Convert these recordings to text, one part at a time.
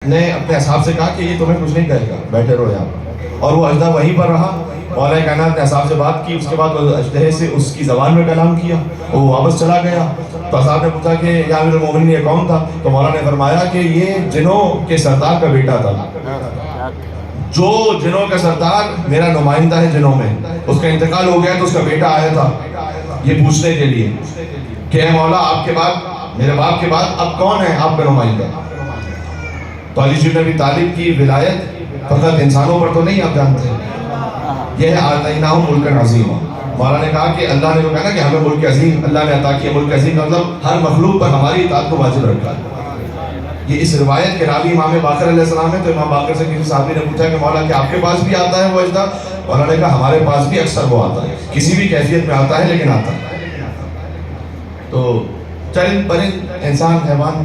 نے اپنے اصحاب سے کہا کہ یہ تمہیں کچھ نہیں کہے گا، بیٹھے رہو یہاں، اور وہ اژدہا وہیں پر رہا۔ مولا کائنات نے اصحاب سے بات کی، اس کے بعد اژدہے سے اس کی زبان میں کلام کیا، وہ واپس چلا گیا۔ تو اصحاب نے پوچھا کہ یا امیر المومنین یہ کون تھا؟ تو مولا نے فرمایا کہ یہ جنوں کے سردار کا بیٹا تھا، جو جنوں کا سردار میرا نمائندہ ہے جنوں میں، اس کا انتقال ہو گیا تو اس کا بیٹا آیا تھا یہ پوچھنے کے لیے کہ اے مولا آپ کے بعد، میرے باپ کے بعد اب کون ہے آپ کا نمائندہ؟ تو علی بن ابی طالب کی ولایت فقط انسانوں پر تو نہیں آپ جانتے، یہ ہے آتیناہم ملکا عظیما۔ مولا نے کہا کہ اللہ نے جو کہا نا کہ ہمیں ملک عظیم اللہ نے عطا کیا، ملک عظیم مطلب ہر مخلوق پر ہماری اطاعت کو واجب رکھا ہے۔ یہ اس روایت کے راوی امام باقر علیہ السلام ہے۔ تو امام باقر سے کسی صحابی نے پوچھا کہ مولا کیا آپ کے پاس بھی آتا ہے وہ اژدہا؟ مولا نے کہا ہمارے پاس بھی اکثر وہ آتا ہے، کسی بھی کیفیت میں آتا ہے لیکن آتا ہے۔ تو چرند پرند انسان حیوان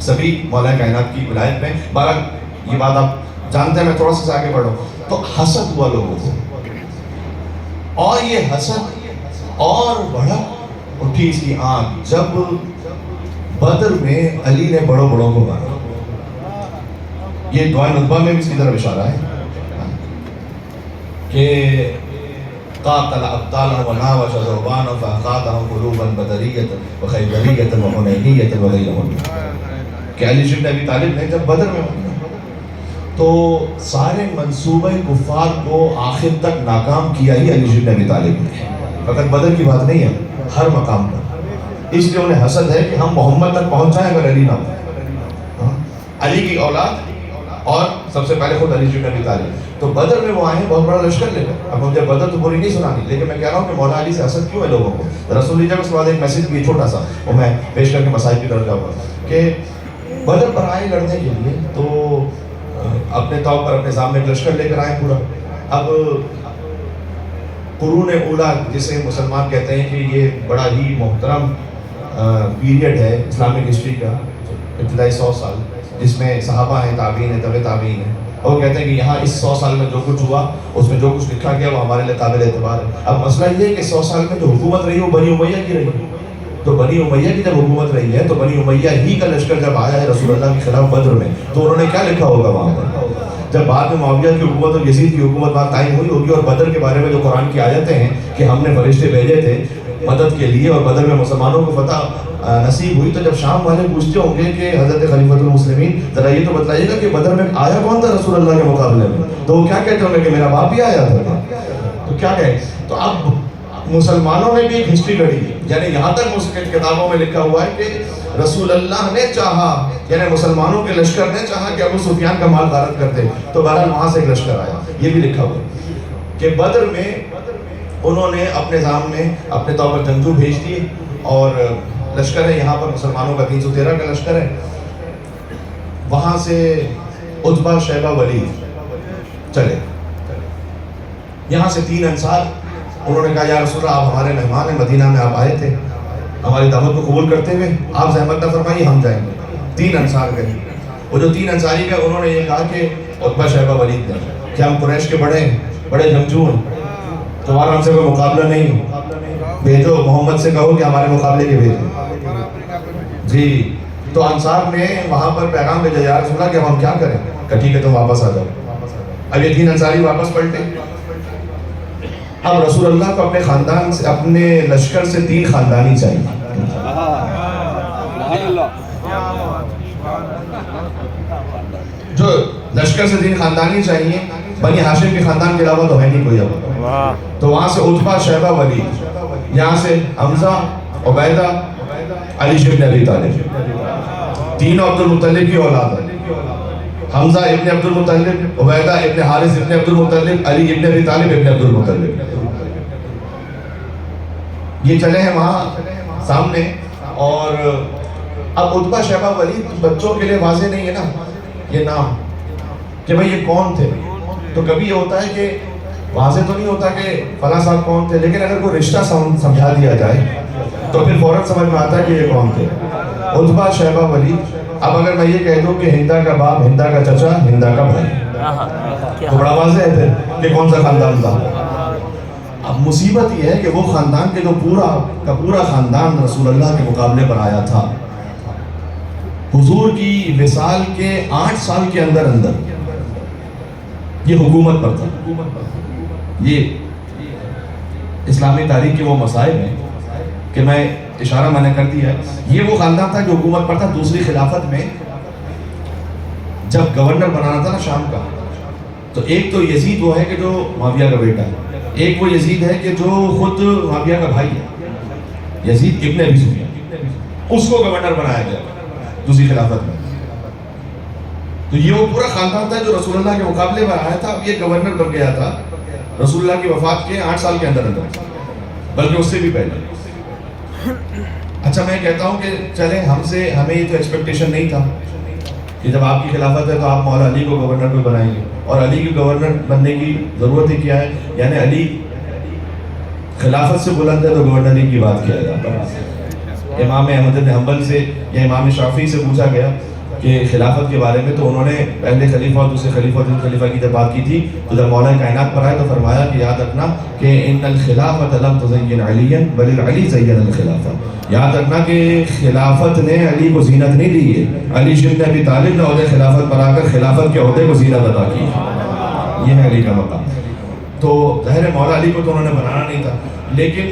سبھی مولا کائنات کی ولایت میں۔ بہرحال یہ بات آپ جانتے ہیں، میں تھوڑا سا آگے بڑھوں تو حسد ہوا لوگوں کو، اور یہ حسد اور بڑا اٹھی اس کی آنکھ جب بدر میں علی نے بڑوں کو مارا۔ یہ دعائے ندبہ میں بھی اس کی طرف اشارہ ہے کہ قاتل ابطالهم وناوش ذوبانهم فاقاتهم قلوبا بدریتا وخیبریتا وحنینیتا وغیرهم، کہ علی بن ابی طالب نے جب بدر میں تو سارے منصوبہ کفار کو آخر تک ناکام کیا ہی علی بن ابی طالب نے، فقط بدر کی بات نہیں ہے، ہر مقام پر۔ اس لیے انہیں حسد ہے کہ ہم محمد تک پہنچ جائیں اگر علی نہ ہو، علی کی اولاد اور سب سے پہلے خود علی بن ابی طالب۔ تو بدر میں وہ آئے ہیں بہت بڑا لشکر لے کر۔ اب مجھے بدر تو پوری نہیں سنانی، لیکن میں کہہ رہا ہوں کہ مولا علی سے حسد کیوں ہے لوگوں کو۔ رسول اللہ اس کے بعد ایک میسج بھی چھوٹا سا وہ میں پیش کر کے مسائل کی طرف جاؤں گا کہ بدر پر آئے لڑنے کے لیے تو اپنے طور پر اپنے سامنے ایک لشکر لے کر آئے پورا۔ اب قرون اولا جسے مسلمان کہتے ہیں کہ یہ بڑا ہی محترم پیریڈ ہے اسلامک ہسٹری کا، ابتدائی 100 سال، جس میں صحابہ ہیں، تابعین ہیں، طبع تابعین ہیں، اور وہ کہتے ہیں کہ یہاں اس 100 سال میں جو کچھ ہوا اس میں جو کچھ لکھا گیا وہ ہمارے لیے قابل اعتبار ہے۔ اب مسئلہ یہ ہے کہ 100 سال میں جو حکومت رہی وہ بنی امیہ کی رہی ہے، تو بنی امیہ کی جب حکومت رہی ہے تو بنی امیہ ہی کا لشکر جب آیا ہے رسول اللہ کے خلاف بدر میں تو انہوں نے کیا لکھا ہوگا وہاں پر؟ جب بعد میں معاویہ کی حکومت اور یزید کی حکومت وہاں قائم ہوئی ہوگی، اور بدر کے بارے میں جو قرآن کی آیتیں ہیں کہ ہم نے فرشتے بھیجے تھے مدد کے لیے اور بدر میں مسلمانوں کو فتح نصیب ہوئی، تو جب شام والے پوچھتے ہوں گے کہ حضرت خلیفۃ المسلمین ذرا یہ تو بتائیے گا کہ بدر میں آیا کون تھا رسول اللہ کے مقابلے میں، تو وہ کیا کہتے ہوں گے کہ میرا باپ بھی آیا تھا، تو کیا کہیں؟ تو اب مسلمانوں نے بھی ایک ہسٹری گھڑی ہے، یعنی یہاں تک کتابوں میں لکھا ہوا ہے کہ رسول اللہ نے چاہا، یعنی مسلمانوں کے لشکر نے چاہا کہ ابو سفیان کا مال غارت کر دے، تو بہرحال وہاں سے ایک لشکر آیا۔ یہ بھی لکھا ہوا ہے کہ بدر میں انہوں نے اپنے نظام میں اپنے طور پر جنگجو بھیج دیے، اور لشکر ہے یہاں پر مسلمانوں کا 313 کا لشکر ہے۔ وہاں سے عتبہ شیبہ ولید چلے، یہاں سے 3 انصار، انہوں نے کہا یا رسول اللہ آپ ہمارے مہمان ہیں، مدینہ میں آپ آئے تھے، ہماری دعوت کو قبول کرتے ہوئے آپ زحمت نہ فرمائیے ہم جائیں گے۔ 3 انصار گئے، وہ جو 3 انصاری گئے انہوں نے یہ کہا کہ عتبہ شیبہ ولید نے کہ ہم قریش کے بڑے جنگجو ہیں، تمہارا ہم سے کوئی مقابلہ نہیں، بھیجو محمد سے کہو کہ ہمارے مقابلے کے بھیجو۔ جی تو انصار نے وہاں پر پیغام بھیجا یا رسول اللہ کہ ہم کیا کریں؟ کہ ٹھیک ہے تم واپس آ جاؤ۔ اب یہ 3 انصاری واپس پلٹے۔ اب رسول اللہ کو اپنے خاندان سے، اپنے لشکر سے 3 خاندانی چاہیے۔ جو لشکر سے 3 خاندانی چاہیے، بنی ہاشم کے خاندان کے علاوہ تو ہے نہیں کوئی اب۔ تو وہاں سے عتبہ شیبہ ولید، یہاں سے حمزہ عبیدہ علی بن ابی طالب، تینوں عبد المطلب کی اولاد ہے، حمزہ ابن عبد المطلب، عبیدہ ابن حارث ابن عبد المطلب، علی ابن ابی طالب ابن عبد المطلب۔ یہ چلے ہیں وہاں سامنے، اور اب عتبہ شیبہ ولید بچوں کے لیے واضح نہیں ہے نا یہ نام کہ بھئی یہ کون تھے۔ تو کبھی یہ ہوتا ہے کہ واضح تو نہیں ہوتا کہ فلاں صاحب کون تھے، لیکن اگر کوئی رشتہ سمجھا دیا جائے تو پھر فوراً سمجھ میں آتا ہے کہ یہ کون تھے، عتبہ شیبہ ولید۔ اب اگر میں یہ کہہ دوں کہ ہندا کا باپ، ہندا کا چچا، ہندا کا بھائی، تو بڑا واضح ہے پھر کہ کون سا خاندان تھا۔ اب مصیبت یہ ہے کہ وہ خاندان کے جو پورا کا پورا خاندان رسول اللہ کے مقابلے پر آیا تھا، حضور کی وصال کے 8 سال کے اندر یہ حکومت پر تھا. یہ اسلامی تاریخ کے وہ مصائب ہیں کہ میں اشارہ میں نے کر دیا. یہ وہ خاندان تھا جو حکومت پر تھا. دوسری خلافت میں جب گورنر بنانا تھا نا شام کا, تو ایک تو یزید وہ ہے کہ جو معاویہ کا بیٹا ہے, ایک وہ یزید ہے کہ جو خود معاویہ کا بھائی ہے, یزید ابن ابی سفیان, اس کو گورنر بنایا گیا دوسری خلافت میں. تو یہ وہ پورا خاندان تھا جو رسول اللہ کے مقابلے میں آیا تھا. اب یہ گورنر بن گیا تھا رسول اللہ کی وفات کے 8 سال کے اندر بلکہ اس سے بھی پہلے. اچھا میں کہتا ہوں کہ چلیں ہمیں یہ تو ایکسپیکٹیشن نہیں تھا کہ جب آپ کی خلافت ہے تو آپ مولا علی کو گورنر کو بنائیں گے, اور علی کی گورنر بننے کی ضرورت ہی کیا ہے؟ یعنی علی خلافت سے بلند ہے تو گورنری کی بات کیا جاتا ہے. امام احمد بن حنبل سے یا امام شافعی سے پوچھا گیا کہ خلافت کے بارے میں, تو انہوں نے پہلے خلیفہ اور دوسرے خلیفہ کی جب بات کی تھی تو جب مولا کائنات پر آئے تو فرمایا کہ یاد رکھنا کہ ان الخلافت لم تزین علی بل علی زین الخلافہ. یاد رکھنا کہ خلافت نے علی کو زینت نہیں دی ہے, علی بن ابی طالب نے عہدے خلافت پر آ کر خلافت کے عہدے کو زینت عطا کی. یہ ہے علی کا مقام. تو ظاہر مولا علی کو تو انہوں نے بنانا نہیں تھا, لیکن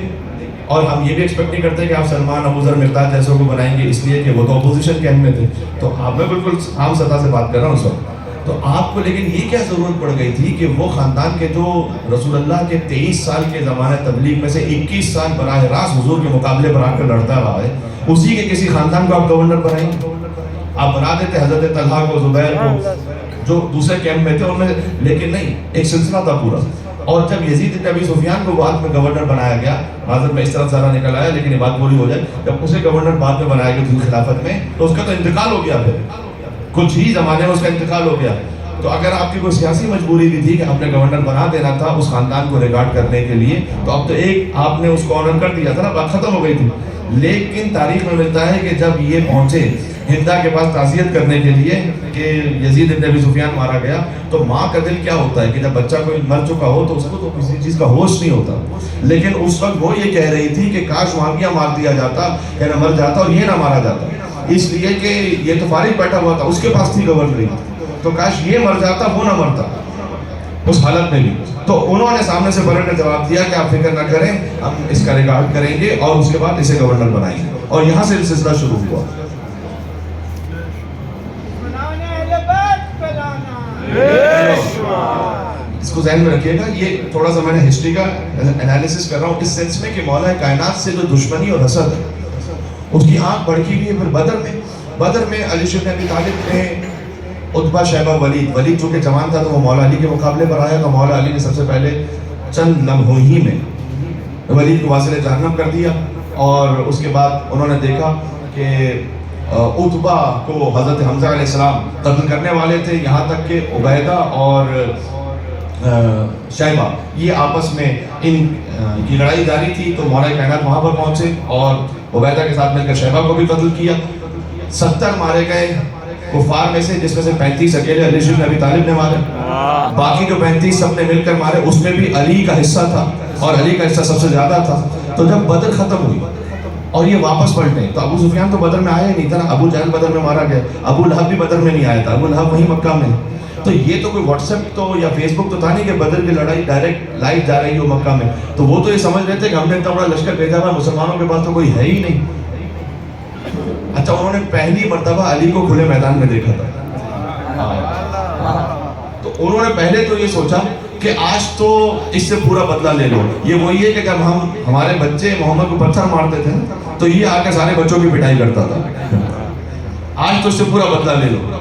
اور ہم یہ بھی ایکسپیکٹ نہیں کرتے کہ آپ سلمان, ابو ذر, مقداد جیسوں کو بنائیں گے, اس لیے کہ وہ تو اپوزیشن کیمپ میں تھے. تو آپ میں بالکل عام سطح سے بات کر رہا ہوں اس وقت. تو آپ کو لیکن یہ کیا ضرورت پڑ گئی تھی کہ وہ خاندان کے جو رسول اللہ کے 23 سال کے زمانہ تبلیغ میں سے 21 سال براہ راست حضور کے مقابلے پر آ کر لڑتا رہا ہے, اسی کے کسی خاندان کو آپ گورنر بنائیں گے؟ آپ بنا دیتے حضرت طلحہ کو, زبیر کو, جو دوسرے کیمپ میں تھے ان میں, لیکن نہیں, ایک سلسلہ تھا پورا. اور جب یزید بن ابی سفیان کو بعد میں گورنر بنایا گیا, معذرت میں اس طرح سارا نکل آیا لیکن یہ بات پوری ہو جائے, جب اسے گورنر بعد میں بنایا گیا دوسری خلافت میں, تو اس کا تو انتقال ہو گیا, پھر کچھ ہی زمانے میں اس کا انتقال ہو گیا. تو اگر آپ کی کوئی سیاسی مجبوری بھی تھی کہ آپ نے گورنر بنا دینا تھا اس خاندان کو ریکارڈ کرنے کے لیے, تو اب تو ایک آپ نے اس کو آنر کر دیا تھا نا, بات ختم ہو گئی تھی. لیکن تاریخ میں ملتا ہے کہ جب یہ پہنچے ہندا کے پاس تعزیت کرنے کے لیے کہ یزید بن ابی سفیان مارا گیا, تو ماں کا دل کیا ہوتا ہے کہ جب بچہ کوئی مر چکا ہو تو اس کو تو کسی چیز کا ہوش نہیں ہوتا. لیکن اس وقت وہ یہ کہہ رہی تھی کہ کاش معاویہ مار دیا جاتا یا نہ مر جاتا اور یہ نہ مارا جاتا, اس لیے کہ یہ تو فارغ بیٹھا ہوا تھا, اس کے پاس تھی گورنری, تو کاش یہ مر جاتا وہ نہ مرتا اس حالت میں بھی. تو انہوں نے سامنے سے پلٹ کر جواب دیا کہ آپ فکر نہ کریں, ہم اس کا ریکارڈ کریں گے اور اس کے بعد اسے گورنر بنائیں گے. اور یہاں سے سلسلہ شروع ہوا. اس کو ذہن میں رکھیے گا, یہ تھوڑا سا میں نے ہسٹری کا انالیسس کر رہا ہوں اس سینس میں کہ مولا کائنات سے جو دشمنی اور حسد ہے اس کی آنکھ بڑکی ہوئی ہے. پھر بدر میں علی بن ابی طالب نے عتبہ, شیبہ, ولید چونکہ جوان تھا تو وہ مولا علی کے مقابلے پر آیا, تو مولا علی نے سب سے پہلے چند لمحوں ہی میں ولید کو واصل جہنم کر دیا. اور اس کے بعد انہوں نے دیکھا کہ عتبہ کو حضرت حمزہ علیہ السلام قتل کرنے والے تھے, یہاں تک کہ عبیدہ اور شیبہ یہ آپس میں ان کی لڑائی جاری تھی. تو مولا کائنات وہاں پر پہنچے اور عبیدہ کے ساتھ مل کر شیبہ کو بھی قتل کیا. 70 مارے گئے کفار میں سے, جس میں سے 35 اکیلے علی بن ابی طالب نے مارے, باقی جو 35 سب نے مل کر مارے. اس میں بھی علی کا حصہ تھا اور علی کا حصہ سب سے زیادہ تھا. تو جب بدر ختم ہوئی اور یہ واپس پلٹے, تو ابو سفیان تو بدر میں آیا ہی نہیں تھا نا, ابو جہل بدر میں مارا گیا, ابو لہب بھی بدر میں نہیں آیا تھا, ابو لہب وہیں مکہ میں. تو یہ تو کوئی واٹس ایپ تو یا فیس بک تو تھا نہیں کہ بدر کی لڑائی ڈائریکٹ لائیو جا رہی ہو مکہ میں. تو وہ تو یہ سمجھ رہے تھے کہ ہم نے اتنا بڑا لشکر بھیجا ہوا, مسلمانوں کے پاس تو کوئی ہے ہی نہیں. اچھا انہوں نے پہلی مرتبہ علی کو کھلے میدان میں دیکھا تھا, تو انہوں نے پہلے تو یہ سوچا کہ آج تو اس سے پورا بدلہ لے لو. یہ وہی ہے کہ جب ہمارے بچے محمد کو پتھر مارتے تھے تو یہ آ کے سارے بچوں کی پٹائی کرتا تھا, آج تو اس سے پورا بدلہ لے لو.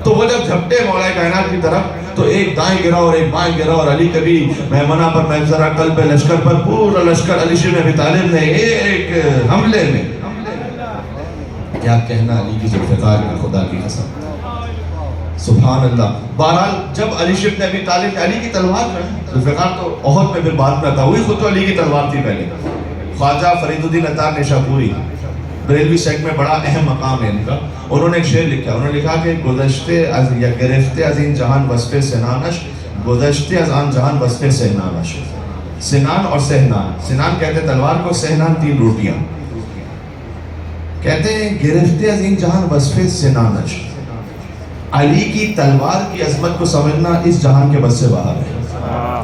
تو وہ جب جھپٹے مولا کائنات کی طرف, تو ایک دائیں گرا اور ایک بائیں گرا, اور علی کبھی میمنہ پر, میسرہ قلب پہ, لشکر پر, پورا لشکر علی بن ابی طالب نے ایک حملے میں, کیا کہنا علی کی ذوالفقار کا, خدا کی قسم, سبحان اللہ. بہرحال جب علی بن ابی طالب, علی کی تلوار جو ہے, ذوالفقار تو احد میں پھر بعد میں تھا, وہی خود تو علی کی تلوار تھی پہلے. خواجہ فرید الدین عطار نیشاپوری بریلوی سیکٹ میں بڑا اہم مقام ہے ان کا. انہوں نے ایک شعر لکھا, انہوں نے لکھا کہ گزشتے از یا گرفتے از این جہان وصف سنانش, گزشتے از آن جہان وصف سہنانش. سنان اور سہنان, سنان کہتے تلوار کو, سہنان 3 روٹیاں. کہتے ہیں گرفتے از این جہان وصف سنانش، علی کی تلوار کی عظمت کو سمجھنا اس جہان کے بس سے باہر ہے.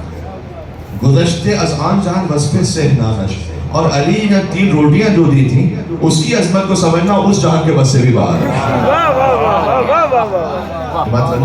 گزشتے از آن جہان وصف سہنانش، اور علی نے 3 روٹیاں جو دی تھیں اس کی عظمت کو سمجھنا اس جہان کے بس سے بھی باہر ہے. مطلب